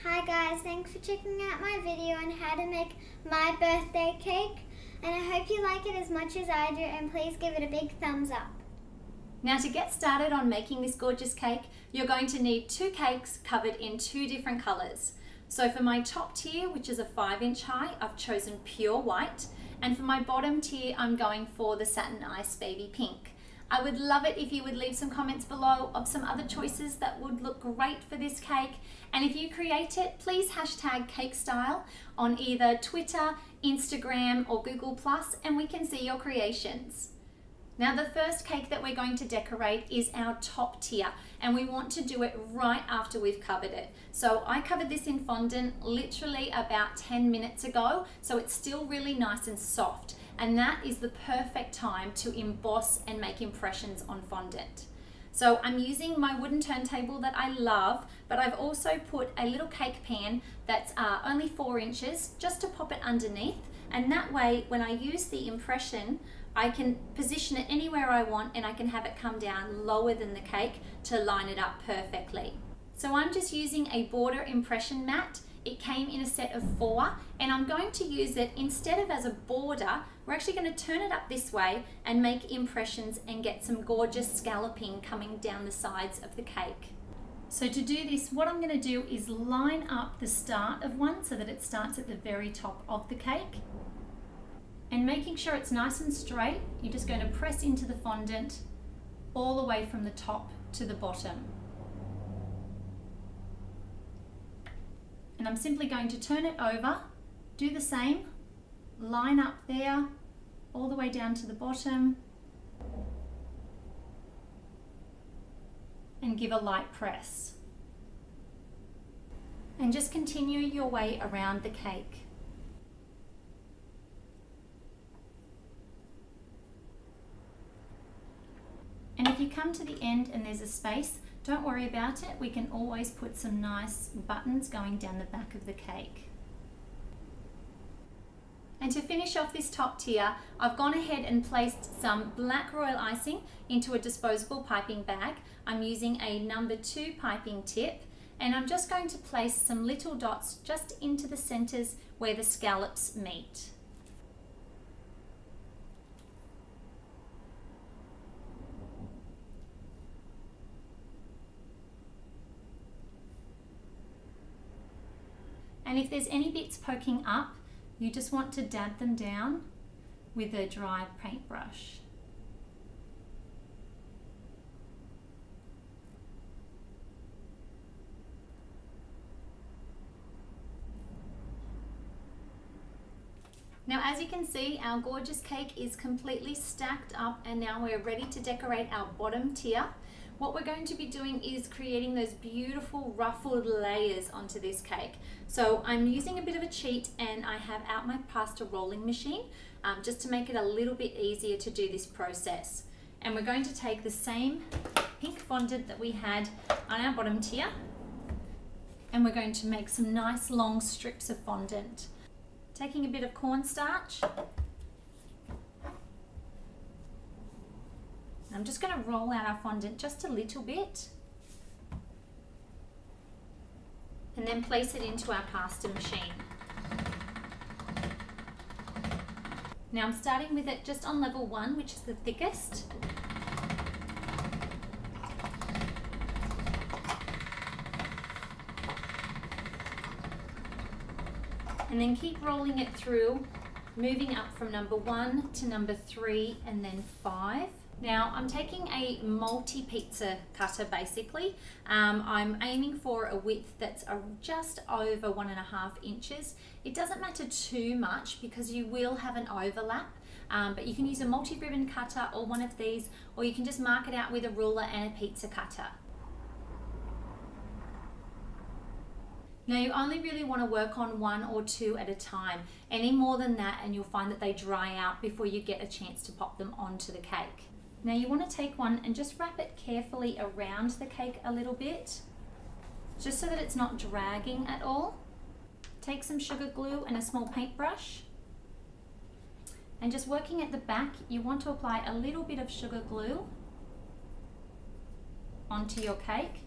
Hi guys, thanks for checking out my video on how to make my birthday cake, and I hope you like it as much as I do, and please give it a big thumbs up. Now, to get started on making this gorgeous cake, you're going to need 2 cakes covered in 2 different colours. So for my top tier, which is a 5-inch high, I've chosen pure white, and for my bottom tier, I'm going for the Satin Ice Baby Pink. I would love it if you would leave some comments below of some other choices that would look great for this cake. And if you create it, please hashtag CakeStyle on either Twitter, Instagram or Google+, and we can see your creations. Now, the first cake that we're going to decorate is our top tier, and we want to do it right after we've covered it. So I covered this in fondant literally about 10 minutes ago, so it's still really nice and soft. And that is the perfect time to emboss and make impressions on fondant. So I'm using my wooden turntable that I love, but I've also put a little cake pan that's only 4 inches just to pop it underneath. And that way, when I use the impression, I can position it anywhere I want and I can have it come down lower than the cake to line it up perfectly. So I'm just using a border impression mat. It came in a set of 4, and I'm going to use it instead of as a border. We're actually going to turn it up this way and make impressions and get some gorgeous scalloping coming down the sides of the cake. So to do this, what I'm going to do is line up the start of one so that it starts at the very top of the cake. And making sure it's nice and straight, you're just going to press into the fondant all the way from the top to the bottom. And I'm simply going to turn it over, do the same, line up there, all the way down to the bottom, and give a light press. And just continue your way around the cake. And if you come to the end and there's a space, don't worry about it. We can always put some nice buttons going down the back of the cake. And to finish off this top tier, I've gone ahead and placed some black royal icing into a disposable piping bag. I'm using a number 2 piping tip, and I'm just going to place some little dots just into the centers where the scallops meet. And if there's any bits poking up, you just want to dab them down with a dry paintbrush. Now, as you can see, our gorgeous cake is completely stacked up, and now we're ready to decorate our bottom tier. What we're going to be doing is creating those beautiful ruffled layers onto this cake. So I'm using a bit of a cheat, and I have out my pasta rolling machine just to make it a little bit easier to do this process. And we're going to take the same pink fondant that we had on our bottom tier, and we're going to make some nice long strips of fondant. Taking a bit of cornstarch, I'm just going to roll out our fondant just a little bit and then place it into our pasta machine. Now I'm starting with it just on level 1, which is the thickest. And then keep rolling it through, moving up from number 1 to number 3 and then 5. Now I'm taking a multi-pizza cutter basically. I'm aiming for a width that's just over 1.5 inches. It doesn't matter too much because you will have an overlap, but you can use a multi-ribbon cutter or one of these, or you can just mark it out with a ruler and a pizza cutter. Now you only really want to work on 1 or 2 at a time. Any more than that and you'll find that they dry out before you get a chance to pop them onto the cake. Now you want to take one and just wrap it carefully around the cake a little bit, just so that it's not dragging at all. Take some sugar glue and a small paintbrush, and just working at the back, you want to apply a little bit of sugar glue onto your cake.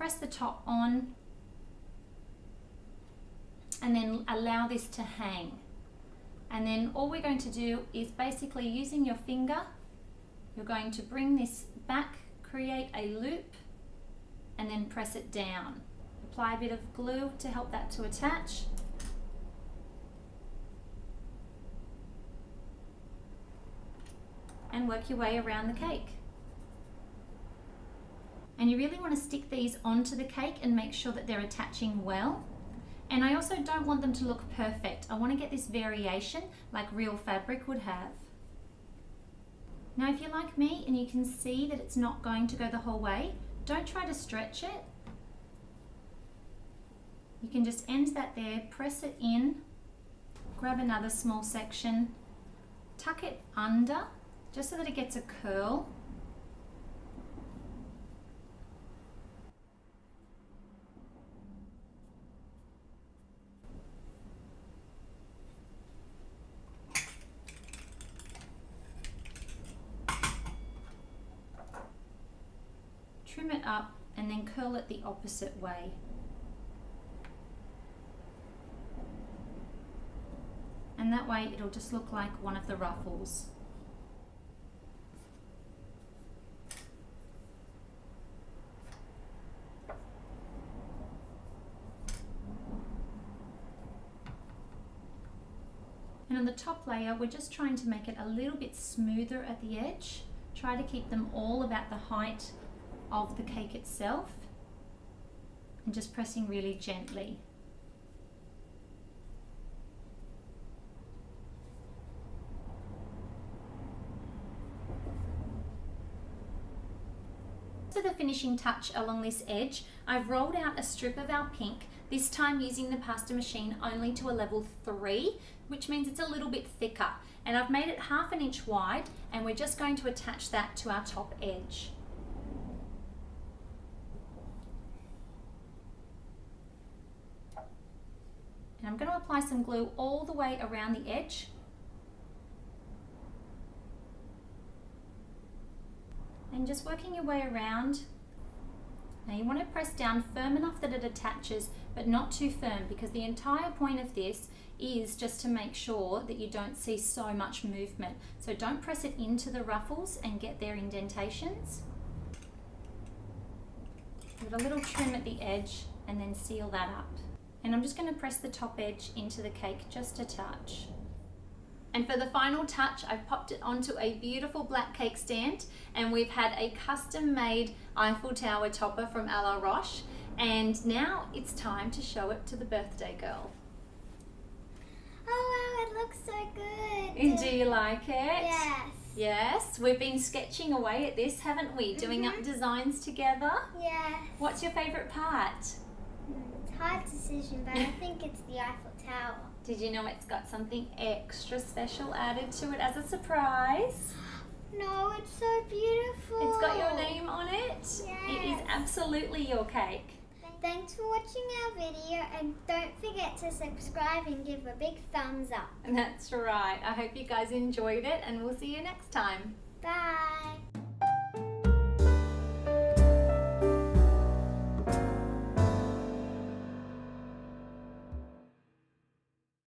press the top on and then allow this to hang. And then all we're going to do is basically using your finger, you're going to bring this back, create a loop, and then press it down. Apply a bit of glue to help that to attach. And work your way around the cake. And you really want to stick these onto the cake and make sure that they're attaching well. And I also don't want them to look perfect. I want to get this variation like real fabric would have. Now if you're like me and you can see that it's not going to go the whole way, don't try to stretch it. You can just end that there, press it in, grab another small section, tuck it under, just so that it gets a curl. Trim it up and then curl it the opposite way. And that way it'll just look like one of the ruffles. And on the top layer, we're just trying to make it a little bit smoother at the edge. Try to keep them all about the height of the cake itself. And just pressing really gently. For the finishing touch along this edge, I've rolled out a strip of our pink, this time using the pasta machine only to a level 3, which means it's a little bit thicker. And I've made it 1/2 inch wide, and we're just going to attach that to our top edge. And I'm going to apply some glue all the way around the edge. And just working your way around. Now you want to press down firm enough that it attaches, but not too firm, because the entire point of this is just to make sure that you don't see so much movement. So don't press it into the ruffles and get their indentations. Give it a little trim at the edge and then seal that up. And I'm just going to press the top edge into the cake just a touch. And for the final touch, I've popped it onto a beautiful black cake stand, and we've had a custom made Eiffel Tower topper from A La Roche, and now it's time to show it to the birthday girl. Oh wow, it looks so good. Do you like it? Yes. Yes, we've been sketching away at this, haven't we? Doing up designs together. Yes. What's your favourite part? It's a hard decision, but I think it's the Eiffel Tower. Did you know it's got something extra special added to it as a surprise? No, it's so beautiful. It's got your name on it. Yes. It is absolutely your cake. Thanks for watching our video, and don't forget to subscribe and give a big thumbs up. That's right. I hope you guys enjoyed it, and we'll see you next time. Bye.